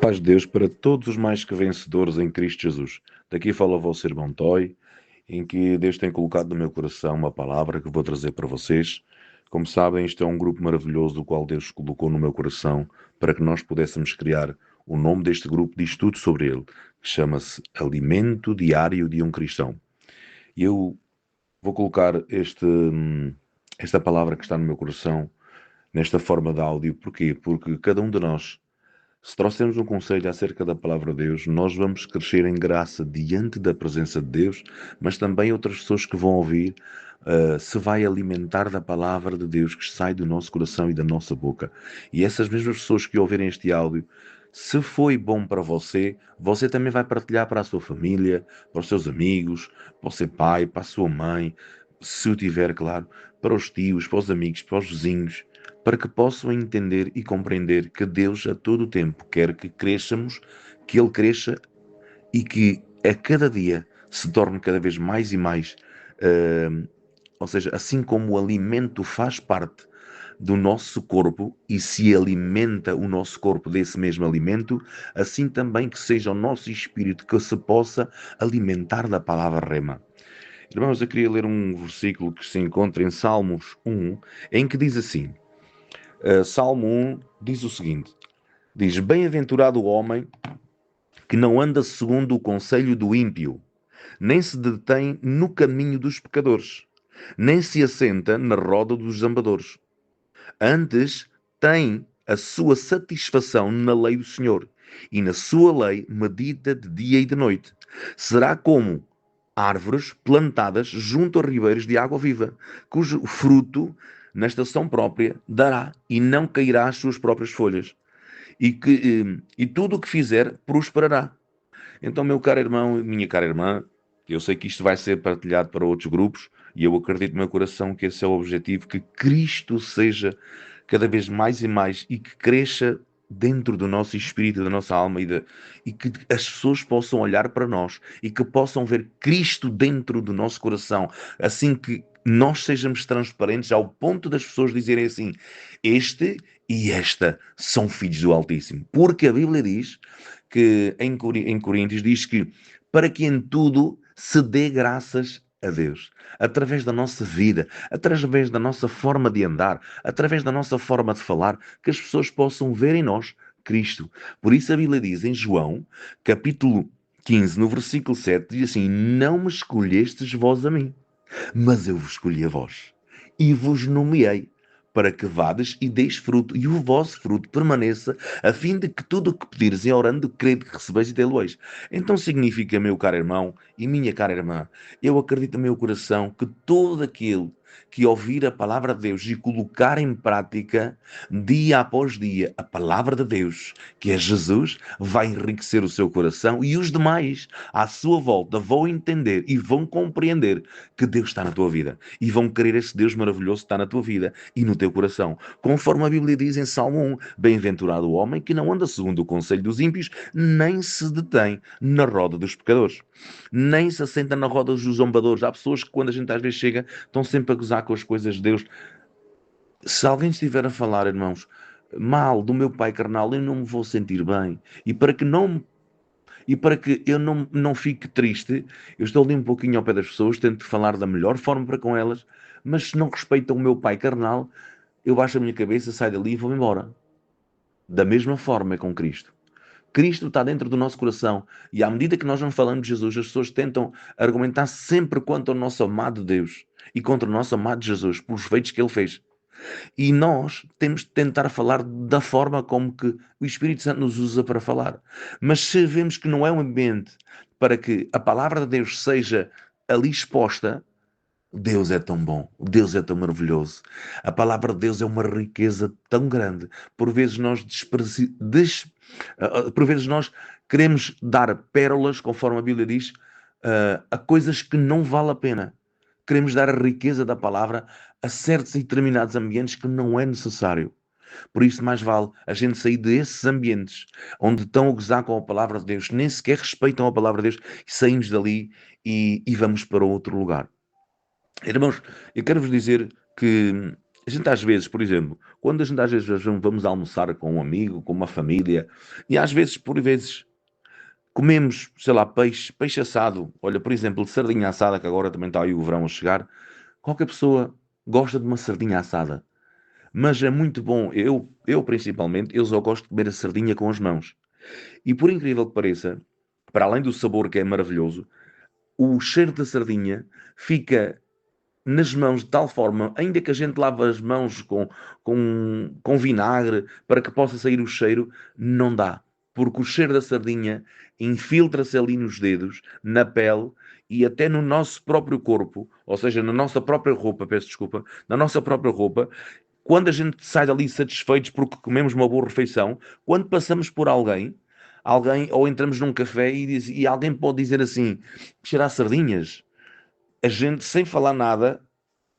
Paz de Deus para todos os mais que vencedores em Cristo Jesus. Daqui fala o vosso irmão Toy, em que Deus tem colocado no meu coração uma palavra que vou trazer para vocês. Como sabem, isto é um grupo maravilhoso do qual Deus colocou no meu coração para que nós pudéssemos criar. O nome deste grupo diz tudo sobre ele, que chama-se Alimento Diário de um Cristão. E eu vou colocar esta palavra que está no meu coração nesta forma de áudio. Porquê? Porque cada um de nós, se trouxermos um conselho acerca da palavra de Deus, nós vamos crescer em graça diante da presença de Deus, mas também outras pessoas que vão ouvir se vai alimentar da palavra de Deus que sai do nosso coração e da nossa boca. E essas mesmas pessoas que ouvirem este áudio, se foi bom para você, você também vai partilhar para a sua família, para os seus amigos, para o seu pai, para a sua mãe, se o tiver, claro, para os tios, para os amigos, para os vizinhos, para que possam entender e compreender que Deus a todo o tempo quer que cresçamos, que Ele cresça e que a cada dia se torne cada vez mais e mais, ou seja, assim como o alimento faz parte do nosso corpo e se alimenta o nosso corpo desse mesmo alimento, assim também que seja o nosso espírito que se possa alimentar da palavra rema. Irmãos, eu queria ler um versículo que se encontra em Salmos 1, em que diz assim, Salmo 1 diz o seguinte, diz, bem-aventurado o homem que não anda segundo o conselho do ímpio, nem se detém no caminho dos pecadores, nem se assenta na roda dos zambadores. Antes tem a sua satisfação na lei do Senhor, e na sua lei medita de dia e de noite. Será como árvores plantadas junto a ribeiros de água viva, cujo fruto na estação própria dará e não cairá as suas próprias folhas. E tudo o que fizer prosperará. Então, meu caro irmão e minha cara irmã, eu sei que isto vai ser partilhado para outros grupos e eu acredito no meu coração que esse é o objetivo, que Cristo seja cada vez mais e mais e que cresça dentro do nosso espírito, da nossa alma e que as pessoas possam olhar para nós e que possam ver Cristo dentro do nosso coração, assim que nós sejamos transparentes ao ponto das pessoas dizerem assim, este e esta são filhos do Altíssimo. Porque a Bíblia diz que em Coríntios diz que para que em tudo se dê graças a Deus, através da nossa vida, através da nossa forma de andar, através da nossa forma de falar, que as pessoas possam ver em nós Cristo. Por isso a Bíblia diz em João, capítulo 15, no versículo 7, diz assim, não me escolhestes vós a mim, mas eu vos escolhi a vós e vos nomeei para que vades e deis fruto, e o vosso fruto permaneça, a fim de que tudo o que pedires em orando, crede que recebeis e tê-lo-eis. Então significa, meu caro irmão e minha cara irmã, eu acredito no meu coração que todo aquele que ouvir a palavra de Deus e colocar em prática, dia após dia, a palavra de Deus, que é Jesus, vai enriquecer o seu coração e os demais à sua volta vão entender e vão compreender que Deus está na tua vida e vão querer esse Deus maravilhoso que está na tua vida e no teu coração. Conforme a Bíblia diz em Salmo 1, bem-aventurado o homem que não anda segundo o conselho dos ímpios, nem se detém na roda dos pecadores, nem se assenta na roda dos zombadores. Há pessoas que quando a gente às vezes chega, estão sempre a gozar com as coisas de Deus. Se alguém estiver a falar, irmãos, mal do meu pai carnal, eu não me vou sentir bem. E para que eu não fique triste, eu estou ali um pouquinho ao pé das pessoas, tento falar da melhor forma para com elas, mas se não respeitam o meu pai carnal, eu baixo a minha cabeça, saio dali e vou embora. Da mesma forma é com Cristo. Cristo está dentro do nosso coração e à medida que nós não falamos de Jesus, as pessoas tentam argumentar sempre contra o nosso amado Deus e contra o nosso amado Jesus, pelos feitos que ele fez. E nós temos de tentar falar da forma como que o Espírito Santo nos usa para falar. Mas se vemos que não é um ambiente para que a palavra de Deus seja ali exposta, Deus é tão bom, Deus é tão maravilhoso. A palavra de Deus é uma riqueza tão grande. Por vezes por vezes nós queremos dar pérolas, conforme a Bíblia diz, a coisas que não vale a pena. Queremos dar a riqueza da palavra a certos e determinados ambientes que não é necessário. Por isso, mais vale a gente sair desses ambientes onde estão a gozar com a palavra de Deus, nem sequer respeitam a palavra de Deus, e saímos dali e vamos para outro lugar. Irmãos, eu quero vos dizer que A gente às vezes, por exemplo, quando a gente às vezes vamos almoçar com um amigo, com uma família, e às vezes, por vezes, comemos, sei lá, peixe assado. Olha, por exemplo, sardinha assada, que agora também está aí o verão a chegar. Qualquer pessoa gosta de uma sardinha assada. Mas é muito bom. Eu principalmente, eu só gosto de comer a sardinha com as mãos. E por incrível que pareça, para além do sabor que é maravilhoso, o cheiro da sardinha fica nas mãos de tal forma, ainda que a gente lave as mãos com vinagre para que possa sair o cheiro, não dá. Porque o cheiro da sardinha infiltra-se ali nos dedos, na pele e até no nosso próprio corpo, ou seja, na nossa própria roupa, peço desculpa, na nossa própria roupa. Quando a gente sai dali satisfeitos porque comemos uma boa refeição, quando passamos por alguém ou entramos num café e alguém pode dizer assim, cheirar sardinhas, a gente, sem falar nada,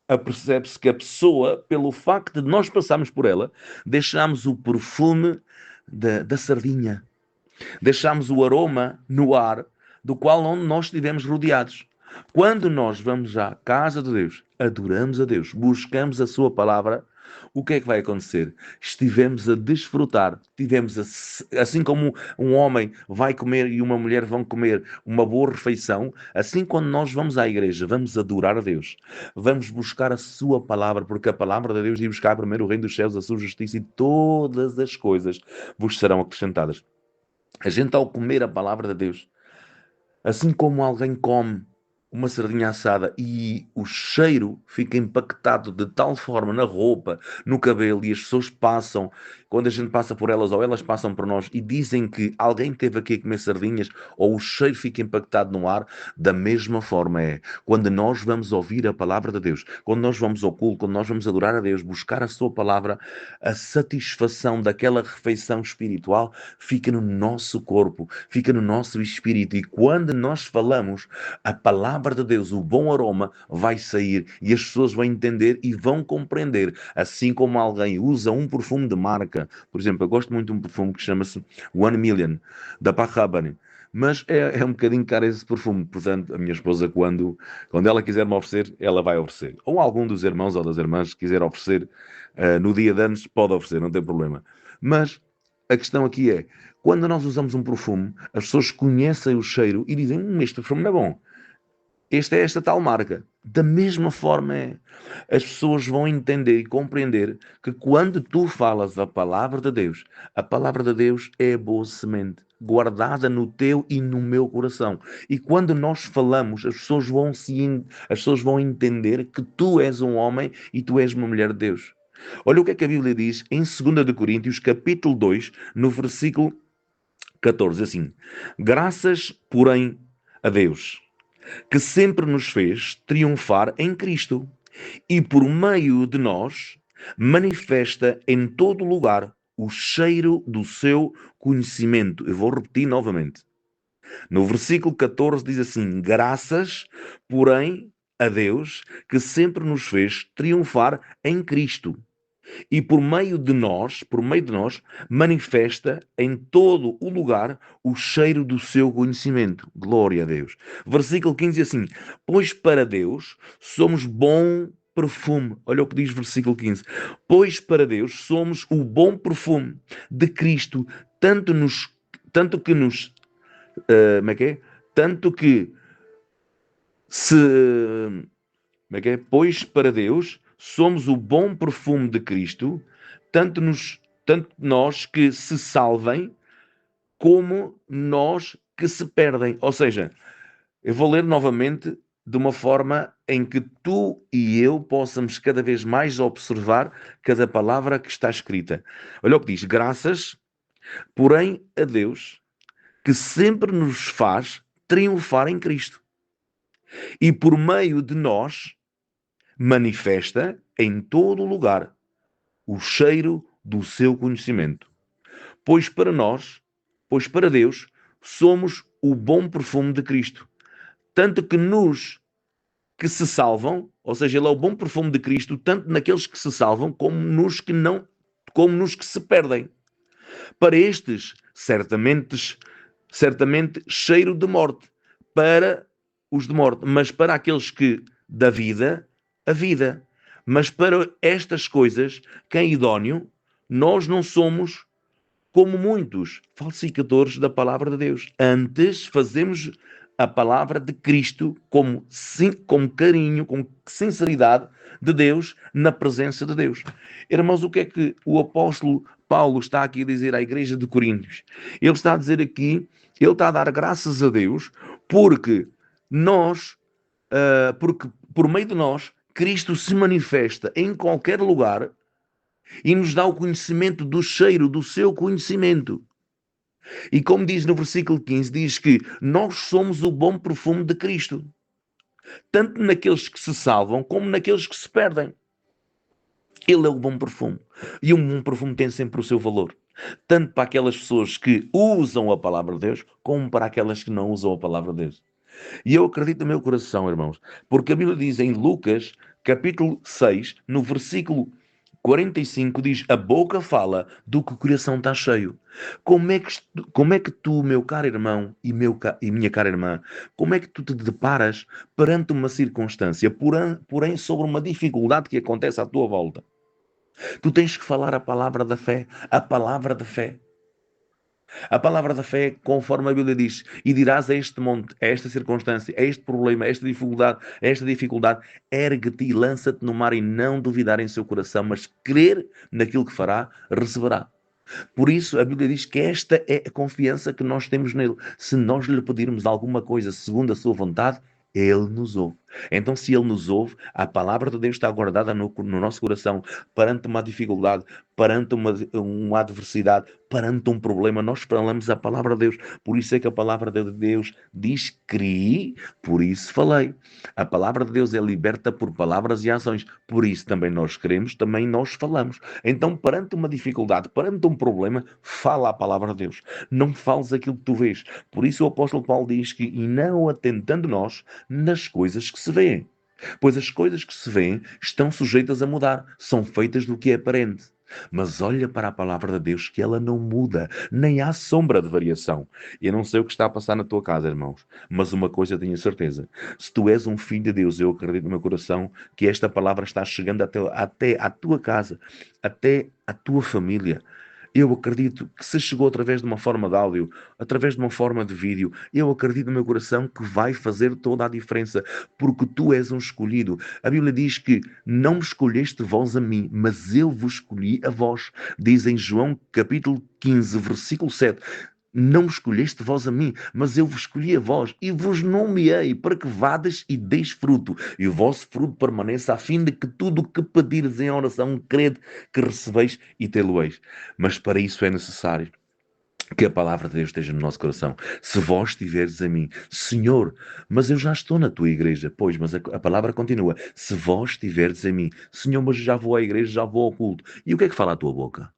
apercebe-se que a pessoa, pelo facto de nós passarmos por ela, deixamos o perfume da sardinha, deixamos o aroma no ar do qual onde nós estivemos rodeados. Quando nós vamos à casa de Deus, adoramos a Deus, buscamos a sua palavra, o que é que vai acontecer? Estivemos a desfrutar, tivemos assim como um homem vai comer e uma mulher vão comer uma boa refeição, assim quando nós vamos à igreja, vamos adorar a Deus, vamos buscar a sua palavra, porque a palavra de Deus diz buscar primeiro o reino dos céus, a sua justiça e todas as coisas vos serão acrescentadas. A gente ao comer a palavra de Deus, assim como alguém come uma sardinha assada e o cheiro fica impactado de tal forma na roupa, no cabelo, e as pessoas passam, quando a gente passa por elas ou elas passam por nós e dizem que alguém esteve aqui a comer sardinhas ou o cheiro fica impactado no ar, da mesma forma é quando nós vamos ouvir a palavra de Deus, quando nós vamos ao culto, quando nós vamos adorar a Deus, buscar a sua palavra, a satisfação daquela refeição espiritual fica no nosso corpo, fica no nosso espírito, e quando nós falamos a palavra de Deus, o bom aroma vai sair e as pessoas vão entender e vão compreender. Assim como alguém usa um perfume de marca, por exemplo, eu gosto muito de um perfume que chama-se One Million, da Paco Rabanne, mas é um bocadinho caro esse perfume, portanto, a minha esposa, quando ela quiser me oferecer, ela vai oferecer. Ou algum dos irmãos ou das irmãs quiser oferecer, no dia de anos, pode oferecer, não tem problema. Mas a questão aqui é, quando nós usamos um perfume, as pessoas conhecem o cheiro e dizem, este perfume não é bom. Este é esta tal marca. Da mesma forma é. As pessoas vão entender e compreender que quando tu falas a palavra de Deus, a palavra de Deus é a boa semente, guardada no teu e no meu coração. E quando nós falamos, as pessoas vão entender que tu és um homem e tu és uma mulher de Deus. Olha o que é que a Bíblia diz em 2 de Coríntios, capítulo 2, no versículo 14, assim: graças, porém, a Deus, que sempre nos fez triunfar em Cristo e por meio de nós manifesta em todo lugar o cheiro do seu conhecimento. Eu vou repetir novamente. No versículo 14 diz assim: graças, porém, a Deus que sempre nos fez triunfar em Cristo e por meio de nós, manifesta em todo o lugar o cheiro do seu conhecimento. Glória a Deus. Versículo 15 diz assim: pois para Deus somos bom perfume. Olha o que diz versículo 15. Pois para Deus somos o bom perfume de Cristo, tanto que nos, como é que é? Tanto que se, como é que é? Pois para Deus somos o bom perfume de Cristo, tanto nós que se salvem, como nós que se perdem. Ou seja, eu vou ler novamente de uma forma em que tu e eu possamos cada vez mais observar cada palavra que está escrita. Olha o que diz: graças, porém, a Deus, que sempre nos faz triunfar em Cristo. E por meio de nós manifesta em todo o lugar o cheiro do seu conhecimento. Pois para nós, pois para Deus, somos o bom perfume de Cristo. Tanto que nos que se salvam, ou seja, ele é o bom perfume de Cristo, tanto naqueles que se salvam, como nos que não, como nos que se perdem. Para estes, certamente cheiro de morte, para os de morte, mas para aqueles que da vida, a vida. Mas para estas coisas, quem é idóneo, nós não somos como muitos falsificadores da palavra de Deus. Antes fazemos a palavra de Cristo com carinho, com sinceridade de Deus, na presença de Deus. Irmãos, o que é que o apóstolo Paulo está aqui a dizer à igreja de Coríntios? Ele está a dizer aqui, ele está a dar graças a Deus, porque nós, porque por meio de nós, Cristo se manifesta em qualquer lugar e nos dá o conhecimento do cheiro do seu conhecimento. E como diz no versículo 15, diz que nós somos o bom perfume de Cristo, tanto naqueles que se salvam como naqueles que se perdem. Ele é o bom perfume. E um bom perfume tem sempre o seu valor, tanto para aquelas pessoas que usam a palavra de Deus, como para aquelas que não usam a palavra de Deus. E eu acredito no meu coração, irmãos, porque a Bíblia diz em Lucas, capítulo 6, no versículo 45, diz: a boca fala do que o coração está cheio. Como é que tu, meu caro irmão e minha cara irmã, como é que tu te deparas perante uma circunstância, porém sobre uma dificuldade que acontece à tua volta? Tu tens que falar a palavra da fé, a palavra da fé. A palavra da fé, conforme a Bíblia diz, e dirás a este monte, a esta circunstância, a este problema, a esta dificuldade, ergue-te e lança-te no mar e não duvidar em seu coração, mas crer naquilo que fará, receberá. Por isso, a Bíblia diz que esta é a confiança que nós temos nele. Se nós lhe pedirmos alguma coisa segundo a sua vontade, ele nos ouve. Então, se ele nos ouve, a palavra de Deus está guardada no nosso coração perante uma dificuldade, perante uma adversidade, perante um problema. Nós falamos a palavra de Deus. Por isso é que a palavra de Deus diz: criei, por isso falei. A palavra de Deus é liberta por palavras e ações. Por isso também nós queremos, também nós falamos. Então, perante uma dificuldade, perante um problema, fala a palavra de Deus. Não fales aquilo que tu vês. Por isso o apóstolo Paulo diz que, e não atentando nós nas coisas que se vêem. Pois as coisas que se vêem estão sujeitas a mudar, são feitas do que é aparente. Mas olha para a palavra de Deus, que ela não muda, nem há sombra de variação. Eu não sei o que está a passar na tua casa, irmãos, mas uma coisa eu tenho certeza: se tu és um filho de Deus, eu acredito no meu coração que esta palavra está chegando até à tua casa, até à tua família. Eu acredito que se chegou através de uma forma de áudio, através de uma forma de vídeo, eu acredito no meu coração que vai fazer toda a diferença, porque tu és um escolhido. A Bíblia diz que não me escolheste vós a mim, mas eu vos escolhi a vós. Diz em João capítulo 15, versículo 7. Não me escolheste vós a mim, mas eu vos escolhi a vós e vos nomeei para que vades e deis fruto, e o vosso fruto permaneça, a fim de que tudo o que pedires em oração, crede que recebeis e tê-lo-eis. Mas para isso é necessário que a palavra de Deus esteja no nosso coração. Se vós estiveres a mim, Senhor, mas eu já estou na tua igreja. Pois, mas a palavra continua. Se vós estiveres a mim, Senhor, mas já vou à igreja, já vou ao culto. E o que é que fala a tua boca?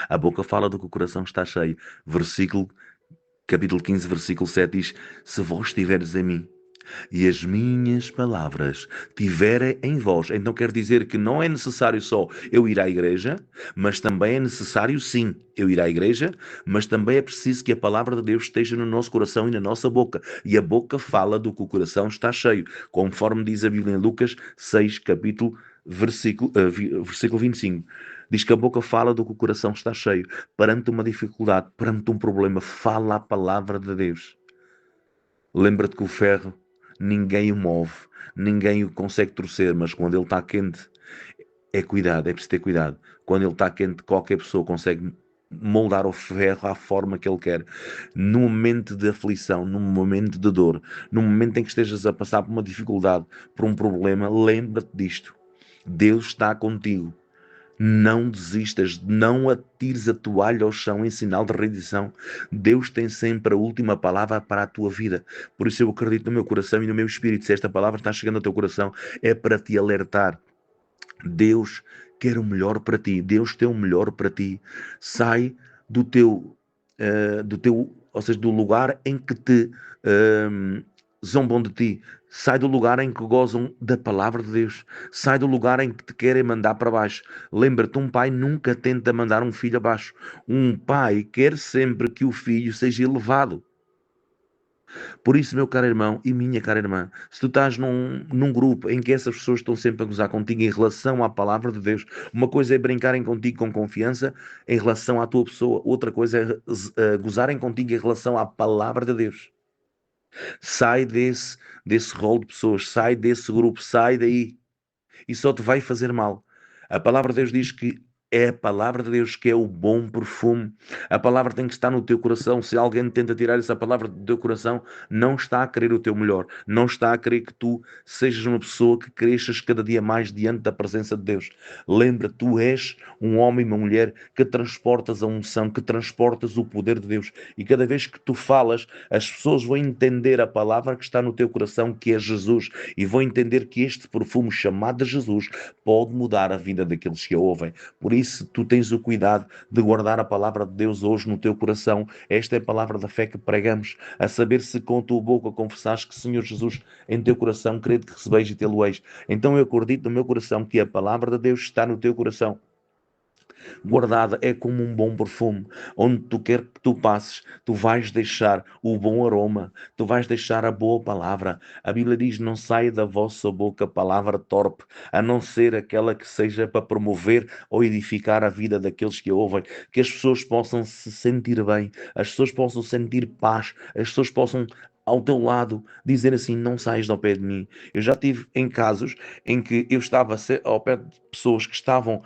A boca fala do que o coração está cheio. Capítulo 15, versículo 7 diz: se vós estiveres em mim e as minhas palavras tiverem em vós. Então quer dizer que não é necessário só eu ir à igreja, mas também é necessário sim eu ir à igreja, mas também é preciso que a palavra de Deus esteja no nosso coração e na nossa boca. E a boca fala do que o coração está cheio, conforme diz a Bíblia em Lucas 6, versículo 25. Diz que a boca fala do que o coração está cheio. Perante uma dificuldade, perante um problema, fala a palavra de Deus. Lembra-te que o ferro, ninguém o move, ninguém o consegue torcer, mas quando ele está quente, é preciso ter cuidado. Quando ele está quente, qualquer pessoa consegue moldar o ferro à forma que ele quer. No momento de aflição, no momento de dor, no momento em que estejas a passar por uma dificuldade, por um problema, lembra-te disto. Deus está contigo. Não desistas, não atires a toalha ao chão em sinal de rendição. Deus tem sempre a última palavra para a tua vida. Por isso eu acredito no meu coração e no meu espírito. Se esta palavra está chegando ao teu coração, é para te alertar. Deus quer o melhor para ti. Deus tem o melhor para ti. Sai ou seja, do lugar em que te zombam de ti. Sai do lugar em que gozam da palavra de Deus. Sai do lugar em que te querem mandar para baixo. Lembra-te, um pai nunca tenta mandar um filho abaixo. Um pai quer sempre que o filho seja elevado. Por isso, meu caro irmão e minha cara irmã, se tu estás num grupo em que essas pessoas estão sempre a gozar contigo em relação à palavra de Deus, uma coisa é brincarem contigo com confiança em relação à tua pessoa, outra coisa é gozarem contigo em relação à palavra de Deus. Sai desse rol de pessoas, sai desse grupo, sai daí. E só te vai fazer mal. A palavra de Deus diz que é a palavra de Deus que é o bom perfume. A palavra tem que estar no teu coração. Se alguém tenta tirar essa palavra do teu coração, não está a querer o teu melhor. Não está a querer que tu sejas uma pessoa que cresças cada dia mais diante da presença de Deus. Lembra, tu és um homem e uma mulher que transportas a unção, que transportas o poder de Deus. E cada vez que tu falas, as pessoas vão entender a palavra que está no teu coração, que é Jesus, e vão entender que este perfume chamado Jesus pode mudar a vida daqueles que a ouvem. Por isso, tu tens o cuidado de guardar a palavra de Deus hoje no teu coração. Esta é a palavra da fé que pregamos, a saber se com a tua boca confessares que Senhor Jesus em teu coração, credo que recebeis e tê-lo-eis. Então eu acredito no meu coração que a palavra de Deus está no teu coração, guardada, é como um bom perfume. Onde tu quer que tu passes, tu vais deixar o bom aroma, tu vais deixar a boa palavra. A Bíblia diz: não saia da vossa boca palavra torpe, a não ser aquela que seja para promover ou edificar a vida daqueles que a ouvem, que as pessoas possam se sentir bem, as pessoas possam sentir paz, as pessoas possam ao teu lado dizer assim: não saias ao pé de mim. Eu já tive em casos em que eu estava ao pé de pessoas que estavam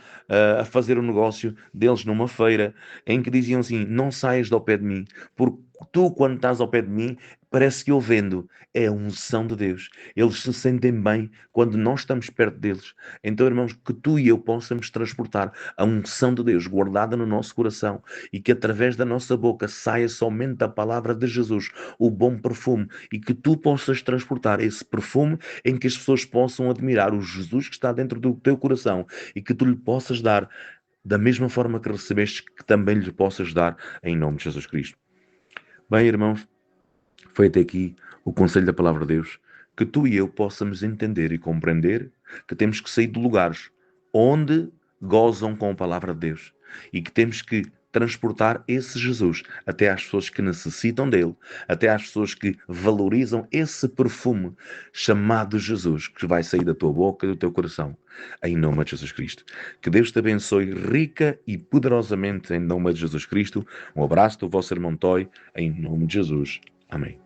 a fazer o negócio deles numa feira, em que diziam assim: não saias ao pé de mim, porque tu, quando estás ao pé de mim, parece que eu vendo. É a unção de Deus. Eles se sentem bem quando nós estamos perto deles. Então, irmãos, que tu e eu possamos transportar a unção de Deus guardada no nosso coração e que através da nossa boca saia somente a palavra de Jesus, o bom perfume, e que tu possas transportar esse perfume em que as pessoas possam admirar o Jesus que está dentro do teu coração e que tu lhe possas dar da mesma forma que recebeste, que também lhe possas dar em nome de Jesus Cristo. Bem, irmãos, foi até aqui o conselho da palavra de Deus, que tu e eu possamos entender e compreender que temos que sair de lugares onde gozam com a palavra de Deus e que temos que transportar esse Jesus até às pessoas que necessitam dele, até às pessoas que valorizam esse perfume chamado Jesus, que vai sair da tua boca e do teu coração, em nome de Jesus Cristo. Que Deus te abençoe rica e poderosamente em nome de Jesus Cristo. Um abraço do vosso irmão Toy, em nome de Jesus. Amém.